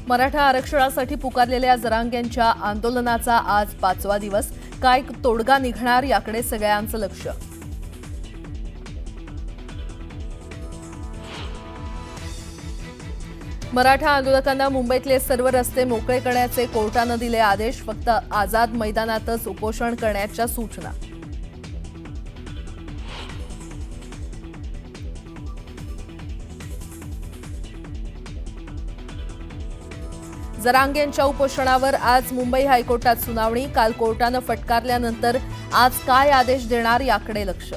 मराठा आरक्षणासाठी पुकारलेल्या जरांगेंच्या आंदोलनाचा आज 5वा दिवस. काय तोडगा निघणार याकडे सगळ्यांचं लक्ष. मराठा आंदोलकांना मुंबईतले सर्व रस्ते मोकळे करण्याचे कोर्टानं दिले आदेश. फक्त आझाद मैदानातच उपोषण करण्याच्या सूचना. जरांगेंच्या उपोषणावर आज मुंबई हायकोर्टात सुनावणी. काल कोर्टानं फटकारल्यानंतर आज काय आदेश देणार याकडे लक्ष.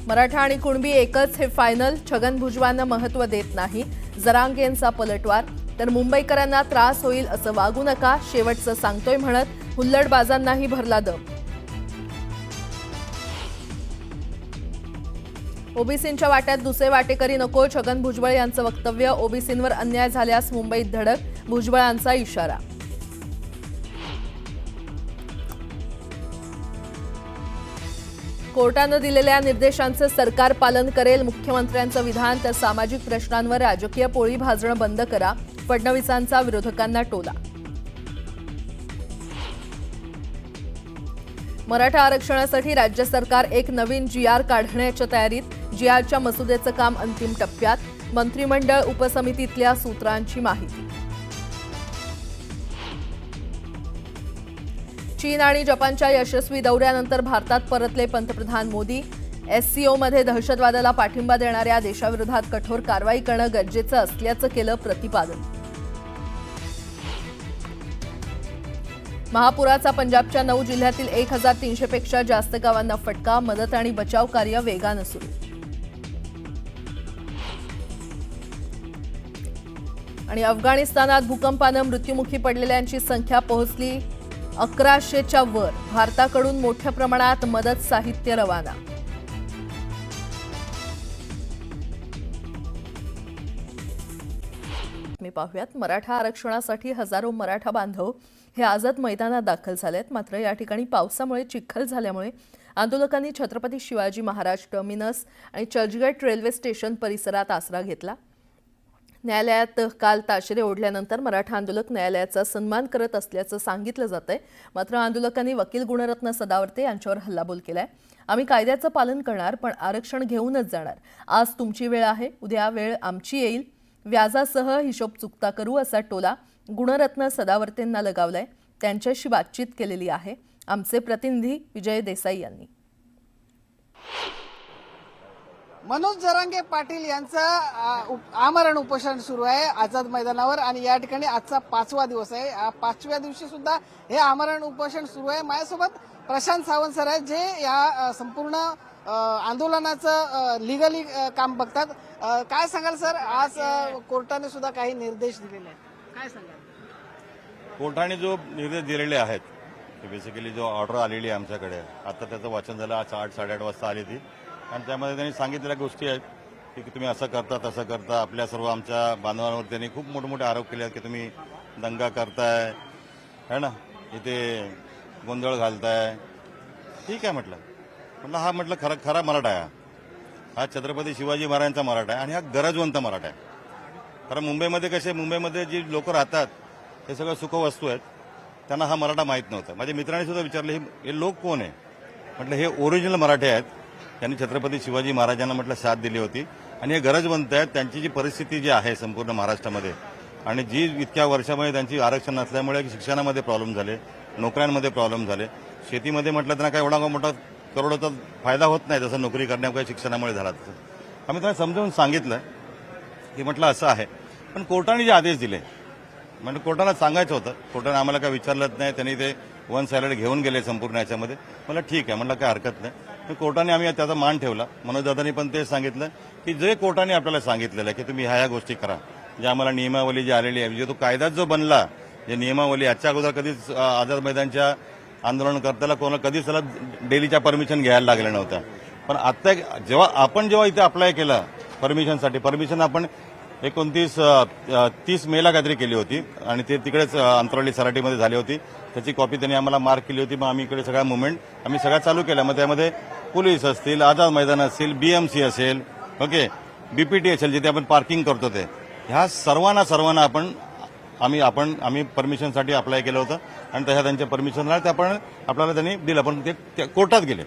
मराठा आणि कुणबी एकच हे फायनल. छगन भुजबळांना महत्त्व देत नाही. जरांगेंचा पलटवार. तर मुंबईकरांना त्रास होईल असं वागू नका शेवटचं सांगतोय म्हणत हुल्लडबाजांनाही भरला दम. ओबीसींच्या वाट्यात दुसरे वाटेकरी नको. छगन भुजबळ यांचं वक्तव्य. ओबीसींवर अन्याय झाल्यास मुंबईत धडक. भुजबळांचा इशारा. कोर्टानं दिलेल्या निर्देशांचं सरकार पालन करेल. मुख्यमंत्र्यांचं विधान. तर सामाजिक प्रश्नांवर राजकीय पोळी भाजणं बंद करा. फडणवीसांचा विरोधकांना टोला. मराठा आरक्षणासाठी राज्य सरकार एक नवीन GR काढण्याच्या तयारीत. GRच्या मसुद्याचं काम अंतिम टप्प्यात. मंत्रिमंडळ उपसमितीतल्या सूत्रांची माहिती. चीन आणि जपानच्या यशस्वी दौऱ्यानंतर भारतात परतले पंतप्रधान मोदी. SCOमध्ये दहशतवादाला पाठिंबा देणाऱ्या देशाविरोधात कठोर कारवाई करणं गरजेचं असल्याचं केलं प्रतिपादन. महापुराचा पंजाबच्या 9 जिल्ह्यातील 1300 पेक्षा जास्त गावांना फटका. मदत आणि बचाव कार्य वेगानं सुरू. आणि अफगाणिस्तानात भूकंपानं मृत्युमुखी पडलेल्यांची संख्या पोहोचली 1100च्या वर. भारताकडून मोठ्या प्रमाणात मदत साहित्य रवाना. मी पाहूयात. मराठा आरक्षणासाठी हजारो मराठा बांधव हे आझाद मैदानात दाखल झालेत. मात्र या ठिकाणी पावसामुळे चिखल झाल्यामुळे आंदोलकांनी छत्रपती शिवाजी महाराज टर्मिनस आणि चर्चगेट रेल्वे स्टेशन परिसरात आसरा घेतला. न्यायालयात काल ताशेरे ओढल्यानंतर मराठा आंदोलक न्यायालयाचा सन्मान करत असल्याचं सांगितलं जातंय. मात्र आंदोलकांनी वकील गुणरत्न सदावर्ते यांच्यावर हल्लाबोल केलाय. आम्ही कायद्याचं पालन करणार पण आरक्षण घेऊनच जाणार. आज तुमची वेळ आहे, उद्या वेळ आमची येईल. व्याजासह हिशोब चुकता करू असा टोला गुणरत्न सदावर्तेंना लगावलाय. त्यांच्याशी बातचीत केलेली आहे आमचे प्रतिनिधी विजय देसाई यांनी. मनोज जरांगे पाटील यांचं आमरण उपोषण सुरू आहे आझाद मैदानावर आणि या ठिकाणी आजचा 5वा दिवस आहे. 5व्या दिवशी सुद्धा हे आमरण उपोषण सुरू आहे. माझ्यासोबत प्रशांत सावंत सर आहेत जे या संपूर्ण आंदोलनाचं लिगली काम बघतात. काय सांगाल सर, आज कोर्टाने सुद्धा काही निर्देश दिलेले आहेत, काय सांगाल? कोर्टाने जो निर्देश दिलेले आहेत की बेसिकली जो ऑर्डर आलेली आहे आमच्याकडे, आता त्याचं वाचन झालं. आज 8-8:30 वाजता आली ती आणि त्यामध्ये त्यांनी सांगितलेल्या गोष्टी आहेत की तुम्ही असं करता तसं करता. आपल्या सर्व आमच्या बांधवांवर त्यांनी खूप मोठे आरोप केले आहेत की तुम्ही दंगा करताय है ना, इथे गोंधळ घालताय. ठीक आहे म्हटलं हा म्हटलं खरा मराठा आहे. हा छत्रपती शिवाजी महाराजांचा मराठा आहे आणि हा गरजवंत मराठा आहे. कारण मुंबईमध्ये जी लोक राहतात हे सगळं सुखवस्तू आहेत. त्यांना हा मराठा माहीत नव्हता. माझ्या मित्रांनी सुद्धा विचारलं हे लोक कोण आहे. म्हटलं हे ओरिजिनल मराठे आहेत. त्यांनी छत्रपती शिवाजी महाराजांना म्हटलं साथ दिली होती आणि हे गरजवंत आहेत. त्यांची जी परिस्थिती जी आहे संपूर्ण महाराष्ट्रामध्ये आणि जी इतक्या वर्षामध्ये त्यांची आरक्षण नसल्यामुळे शिक्षणामध्ये प्रॉब्लेम झाले, नोकऱ्यांमध्ये प्रॉब्लेम झाले, शेतीमध्ये म्हटलं त्यांना काय एवढा मोठा करोडोचा फायदा होत नाही जसं नोकरी करण्यामुळे शिक्षणामुळे झाला. तसं आम्ही त्यांना समजावून सांगितलं की म्हटलं असं आहे. पण कोर्टाने जे आदेश दिले म्हणजे कोर्टाला सांगायचं होतं. कोर्टाने आम्हाला काय विचारलंच नाही. त्यांनी ते वन साइडेड घेऊन गेले संपूर्ण याच्यामध्ये. मला ठीक आहे म्हटलं काय हरकत नाही. पण कोर्टाने आम्ही त्याचा मान ठेवला. मनोज दादांनी पण ते सांगितलं की जे कोर्टाने आपल्याला सांगितलेलं आहे की तुम्ही ह्या गोष्टी करा. जे आम्हाला नियमावली जी आलेली आहे, म्हणजे तो कायदाच जो बनला, जे नियमावली याच्या अगोदर कधीच आझाद मैदानच्या आंदोलनकर्त्याला कधीच त्याला डेलीच्या परमिशन घ्यायला लागल्या नव्हत्या. पण आता जेव्हा इथे अप्लाय केलं परमिशन आपण 30 मेला काहीतरी केली होती आणि ते तिकडेच अंतरवली सराटीमध्ये झाली होती. त्याची कॉपी त्यांनी आम्हाला मार्क केली होती. मग आम्ही इकडे सगळ्या मुवमेंट आम्ही सगळ्या चालू केल्या. मग त्यामध्ये पोलीस असतील, आझाद मैदान असतील, BMC असेल, ओके, BPTHL जिथे आपण पार्किंग करतो ते ह्या सर्वांना आम्ही परमिशनसाठी अप्लाय केलं होतं आणि तशा त्यांच्या परमिशनला ते आपण आपल्याला त्यांनी दिलं, पण ते कोर्टात गेले.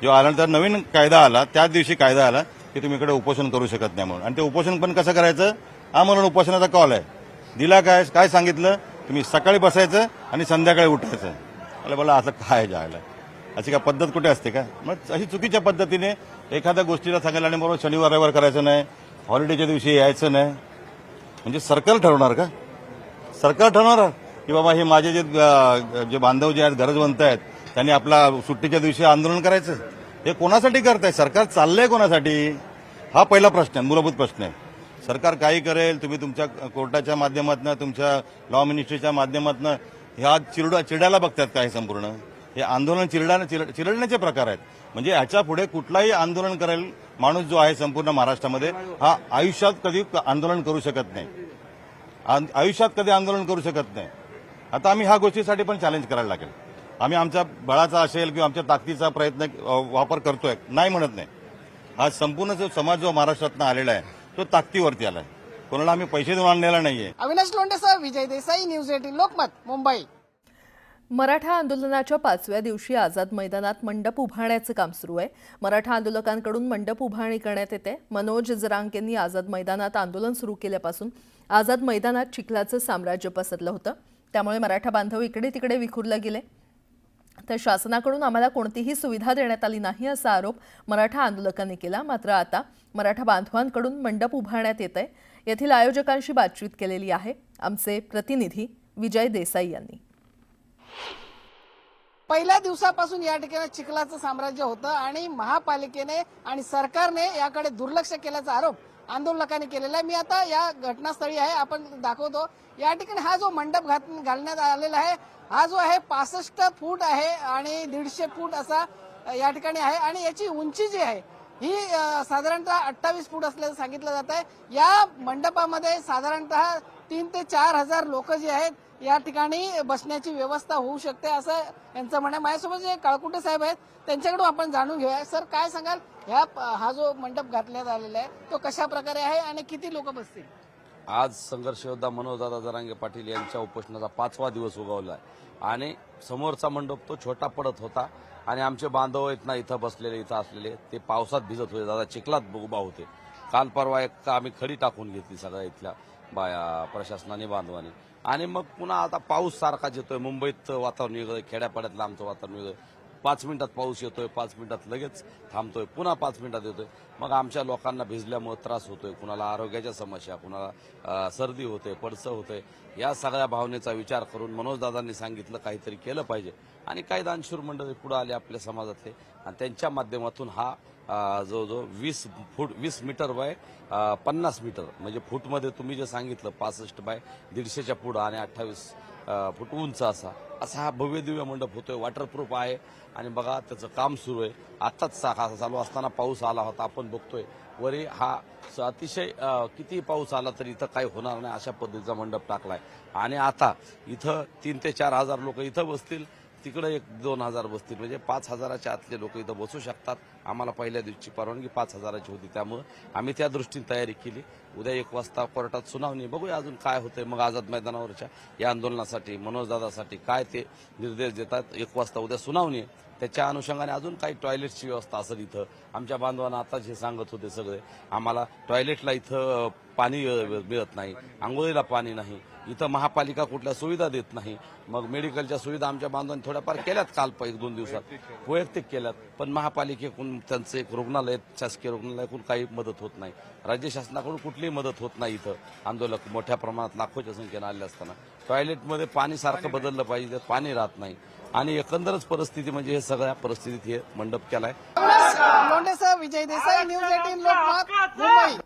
जेव्हा आल्यानंतर नवीन कायदा आला त्याच दिवशी कायदा आला की तुम्ही इकडे उपोषण करू शकत नाही म्हणून. आणि ते उपोषण पण कसं करायचं, आमरण उपोषणाचा कॉल आहे दिला. काय सांगितलं, तुम्ही सकाळी बसायचं आणि संध्याकाळी उठायचं. मला असं काय जायला, अशी काय पद्धत कुठे असते का? मग अशी चुकीच्या पद्धतीने एखाद्या गोष्टीला सांगायला आणि बरोबर शनिवार रविवार करायचं नाही, हॉलिडेच्या दिवशी यायचं नाही. म्हणजे सरकार ठरवणार का? सरकार ठरवणार की बाबा हे माझे जे बांधव जे आहेत, गरजवंत आहेत, त्यांनी आपला सुट्टीच्या दिवशी आंदोलन करायचं? हे कोणासाठी करताय? सरकार चाललंय कोणासाठी? हा पहिला प्रश्न आहे, मूलभूत प्रश्न आहे. सरकार काही करेल, तुम्ही तुमच्या कोर्टाच्या माध्यमातून, तुमच्या लॉ मिनिस्ट्रीच्या माध्यमातून ह्या चिरडायला बघतात काय? संपूर्ण हे आंदोलन चिरडण्याचे प्रकार आहेत. म्हणजे ह्याच्या पुढे कुठलाही आंदोलन करेल माणूस जो आहे संपूर्ण महाराष्ट्रामध्ये, हा आयुष्यात कधी आंदोलन करू शकत नाही, आयुष्यात कधी आंदोलन करू शकत नाही. आता आम्ही ह्या गोष्टीसाठी पण चॅलेंज करायला लागेल. आम्ही आमच्या बळाचा असेल किंवा आमच्या ताकदीचा वापर करतोय, नाही म्हणत नाही. हा संपूर्ण जो समाज जो महाराष्ट्रातनं आलेला आहे तो ताकदीवरती आलाय, कोणाला आम्ही पैसे देऊन आणलेला नाहीये. अविनाश लोंढेसह विजय देसाई, न्यूज 18 लोकमत, मुंबई. मराठा आंदोलनाच्या 5व्या दिवशी आझाद मैदानात मंडप उभारण्याचं काम सुरू आहे. मराठा आंदोलकांकडून मंडप उभारणी करण्यात येते. मनोज जरांगेंनी आझाद मैदानात आंदोलन सुरू केल्यापासून आझाद मैदानात चिखलाचं साम्राज्य पसरलं होतं. त्यामुळे मराठा बांधव इकडे तिकडे विखुरले गेले. तर शासनाकडून आम्हाला कोणतीही सुविधा देण्यात आली नाही असा आरोप मराठा आंदोलकांनी केला. मात्र आता मराठा बांधवांकडून मंडप उभारण्यात येत आहे. येथील आयोजकांशी बातचीत केलेली आहे आमचे प्रतिनिधी विजय देसाई यांनी. पहिल्या दिवसापासून या ठिकाणी चिखलाचं साम्राज्य होतं आणि महापालिकेने आणि सरकारने याकडे दुर्लक्ष केल्याचा आरोप आंदोलकांनी केलेला आहे. मी आता या घटनास्थळी आहे, आपण दाखवतो. या ठिकाणी हा जो मंडप घालण्यात आलेला आहे, हा जो आहे 65 फूट आहे आणि 150 फूट असा या ठिकाणी आहे. आणि याची उंची जी आहे ही साधारणतः 28 फूट असल्याचं सांगितलं जात आहे. या मंडपामध्ये साधारणतः 3 ते 4 हजार लोक जे आहेत या ठिकाणी बसण्याची व्यवस्था होऊ शकते असं यांचं म्हणणं. माझ्यासोबत जे काळकुटे साहेब आहेत त्यांच्याकडून आपण जाणून घेऊया. सर, काय सांगाल, हा जो मंडप घातण्यात आलेला आहे तो कशा प्रकारे आहे आणि किती लोक बसतील? आज संघर्ष योद्धा मनोजदादा जरांगे पाटील यांच्या उपोषणाचा 5वा दिवस उगवला आहे आणि समोरचा मंडप तो छोटा पडत होता आणि आमचे बांधव आहेत ना इथं बसलेले, इथं असलेले, ते पावसात भिजत होते, दादा चिखलात उभा होते. काल परवा एक आम्ही खडी टाकून घेतली सगळ्या इथल्या बाया प्रशासनाने, बांधवांनी. आणि मग पुन्हा आता पाऊस सारखाच येतोय. मुंबईत वातावरण वेगळं, खेड्यापाड्यातलं आमचं वातावरण वेगळं. 5 मिनिटात पाऊस येतोय, 5 मिनिटात लगेच थांबतोय, पुन्हा 5 मिनिटात येतोय. मग आमच्या लोकांना भिजल्यामुळे त्रास होतोय, कुणाला आरोग्याच्या समस्या, कुणाला सर्दी होते, पडसं होतंय. या सगळ्या भावनेचा विचार करून मनोजदादांनी सांगितलं काहीतरी केलं पाहिजे आणि काही दानशूर मंडळी पुढे आले आपल्या समाजातले आणि त्यांच्या माध्यमातून हा जो 20 मीटर बाय 50 मीटर म्हणजे फूटमध्ये तुम्ही जे सांगितलं 65 बाय 150च्या पुढं आणि 28 फूट उंच असा हा भव्य दिव्य मंडप होतोय. वॉटरप्रूफ आहे आणि बघा त्याचं काम सुरू आहे. आताच चालू असताना पाऊस आला होता, आपण बघतोय वरी हा अतिशय किती पाऊस आला तरी इथं काही होणार नाही अशा पद्धतीचा मंडप टाकलाय. आणि आता इथं 3 ते 4 हजार लोक इथं बसतील, तिकडे 1-2 हजार बसतील, म्हणजे 5 हजाराच्या आतले लोक इथं बसू शकतात. आम्हाला पहिल्या दिवशी परवानगी 5 हजाराची होती, त्यामुळे आम्ही त्या दृष्टीने तयारी केली. उद्या 1 वाजता कोर्टात सुनावणी, बघूया अजून काय होतंय. मग आझाद मैदानावरच्या या आंदोलनासाठी मनोजदादासाठी काय ते निर्देश देतात. 1 वाजता उद्या सुनावणी आहे, त्याच्या अनुषंगाने अजून काही टॉयलेटची व्यवस्था असेल इथं. आमच्या बांधवांना आताच हे सांगत होते सगळे, आम्हाला टॉयलेटला इथं पाणी मिळत नाही, आंघोळीला पाणी नाही, इथं महापालिका कुठल्या सुविधा देत नाही. मग मेडिकलच्या सुविधा आमच्या बांधवांनी थोड्याफार केल्यात काल 1-2 दिवसात वैयक्तिक केल्यात, पण महापालिकेकडून त्यांचं एक रुग्णालय, शासकीय रुग्णालयाकडून काही मदत होत नाही. राज्य शासनाकडून कुठलीही मदत होत नाही. इथं आंदोलक मोठ्या प्रमाणात लाखोच्या संख्येनं आले असताना टॉयलेटमध्ये पाणी सारखं बदललं पाहिजे, त्यात पाणी राहत नाही आणि एकंदरच परिस्थिती म्हणजे हे सगळ्या परिस्थितीत हे मंडप केलाय. लोंढेसह विजय देसाई, न्यूज 18 लोकमत, मुंबई.